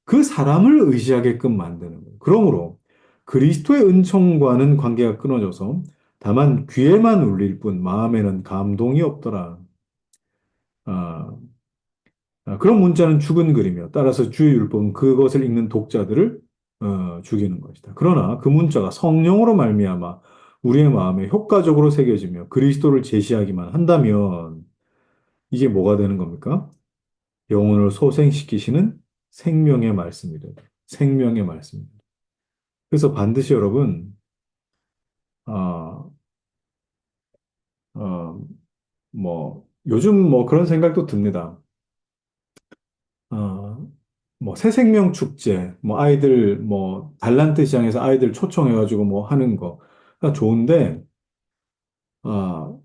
그 사람을 의지하게끔 만드는 거예요. 그러므로 그리스도의 은총과는 관계가 끊어져서 다만 귀에만 울릴 뿐 마음에는 감동이 없더라. 아, 그런 문자는 죽은 글이며 따라서 주의 율법은 그것을 읽는 독자들을 죽이는 것이다. 그러나 그 문자가 성령으로 말미암아 우리의 마음에 효과적으로 새겨지며 그리스도를 제시하기만 한다면 이게 뭐가 되는 겁니까? 영혼을 소생시키시는 생명의 말씀이래. 생명의 말씀입니다. 그래서 반드시 여러분, 아, 어, 요즘 뭐 그런 생각도 듭니다. 어, 새 생명 축제, 아이들, 달란트 시장에서 아이들 초청해가지고 하는 거. 좋은데,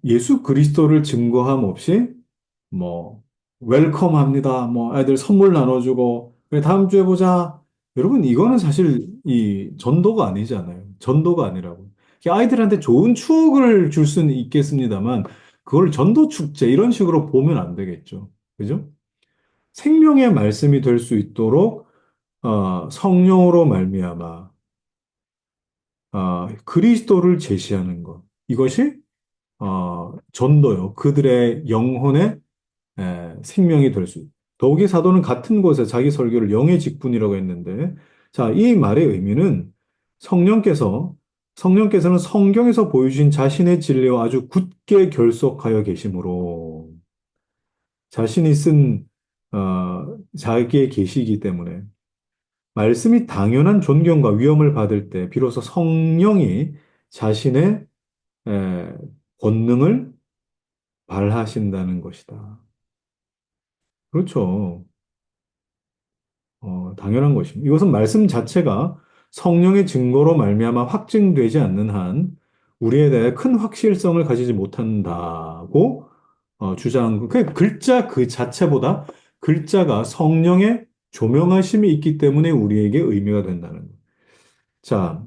예수 그리스도를 증거함 없이, 뭐, 웰컴 합니다. 아이들 선물 나눠주고, 그래, 다음 주에 보자. 여러분, 이거는 사실 이 전도가 아니잖아요. 전도가 아니라고. 아이들한테 좋은 추억을 줄 수는 있겠습니다만, 그걸 전도 축제, 이런 식으로 보면 안 되겠죠. 그죠? 생명의 말씀이 될 수 있도록 성령으로 말미암아 그리스도를 제시하는 것. 이것이 전도요. 그들의 영혼의 생명이 될 수 있다. 더욱이 사도는 같은 곳에 자기 설교를 영의 직분이라고 했는데, 자, 이 말의 의미는 성령께서 성령께서는 성경에서 보여주신 자신의 진리와 아주 굳게 결속하여 계심으로 자신이 쓴 자기의 계시이기 때문에 말씀이 당연한 존경과 위엄을 받을 때 비로소 성령이 자신의 에, 권능을 발하신다는 것이다. 그렇죠. 당연한 것입니다. 이것은 말씀 자체가 성령의 증거로 말미암아 확증되지 않는 한 우리에 대해 큰 확실성을 가지지 못한다고 주장한 그 글자 그 자체보다 글자가 성령의 조명하심이 있기 때문에 우리에게 의미가 된다는 것. 자,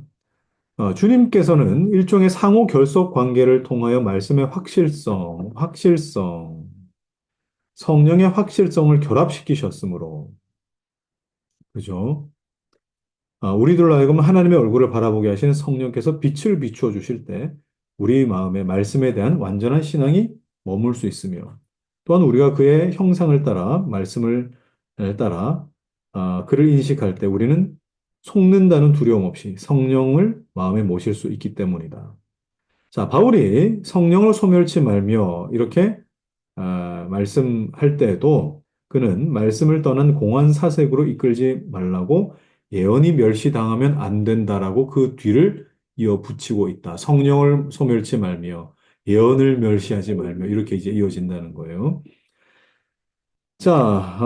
주님께서는 일종의 상호 결속 관계를 통하여 말씀의 확실성, 성령의 확실성을 결합시키셨으므로, 그죠? 우리들로 하여금 하나님의 얼굴을 바라보게 하시는 성령께서 빛을 비추어 주실 때, 우리 마음에 말씀에 대한 완전한 신앙이 머물 수 있으며, 또한 우리가 그의 형상을 따라, 말씀을 따라, 그를 인식할 때 우리는 속는다는 두려움 없이 성령을 마음에 모실 수 있기 때문이다. 자, 바울이 성령을 소멸치 말며 이렇게 말씀할 때에도 그는 말씀을 떠난 공한 사색으로 이끌지 말라고 예언이 멸시당하면 안 된다라고 그 뒤를 이어 붙이고 있다. 성령을 소멸치 말며 예언을 멸시하지 말며 이렇게 이제 이어진다는 거예요. 자,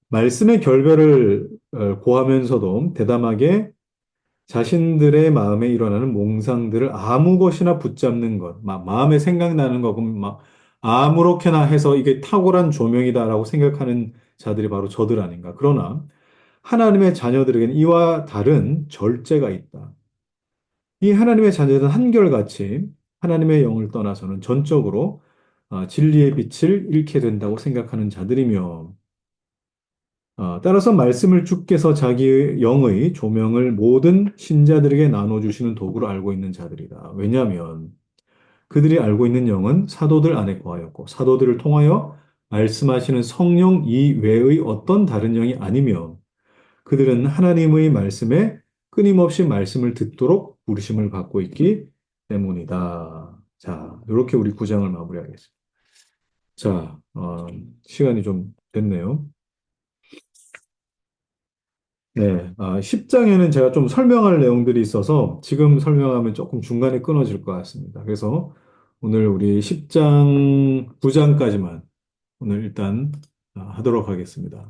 말씀의 결별을 고하면서도 대담하게 자신들의 마음에 일어나는 몽상들을 아무 것이나 붙잡는 것, 막 마음에 생각나는 거, 그럼 막 아무렇게나 해서 이게 탁월한 조명이다라고 생각하는 자들이 바로 저들 아닌가. 그러나 하나님의 자녀들에게는 이와 다른 절제가 있다. 이 하나님의 자녀들은 한결같이 하나님의 영을 떠나서는 전적으로 진리의 빛을 잃게 된다고 생각하는 자들이며 따라서 말씀을 주께서 자기의 영의 조명을 모든 신자들에게 나눠주시는 도구로 알고 있는 자들이다. 왜냐하면 그들이 알고 있는 영은 사도들 안에 거하였고 사도들을 통하여 말씀하시는 성령 이외의 어떤 다른 영이 아니며 그들은 하나님의 말씀에 끊임없이 말씀을 듣도록 부르심을 받고 있기 때문이다. 자, 이렇게 우리 구장을 마무리하겠습니다. 자, 시간이 좀 됐네요. 네, 10장에는 제가 좀 설명할 내용들이 있어서 지금 설명하면 조금 중간에 끊어질 것 같습니다. 그래서 오늘 우리 10장, 9장까지만 오늘 일단 하도록 하겠습니다.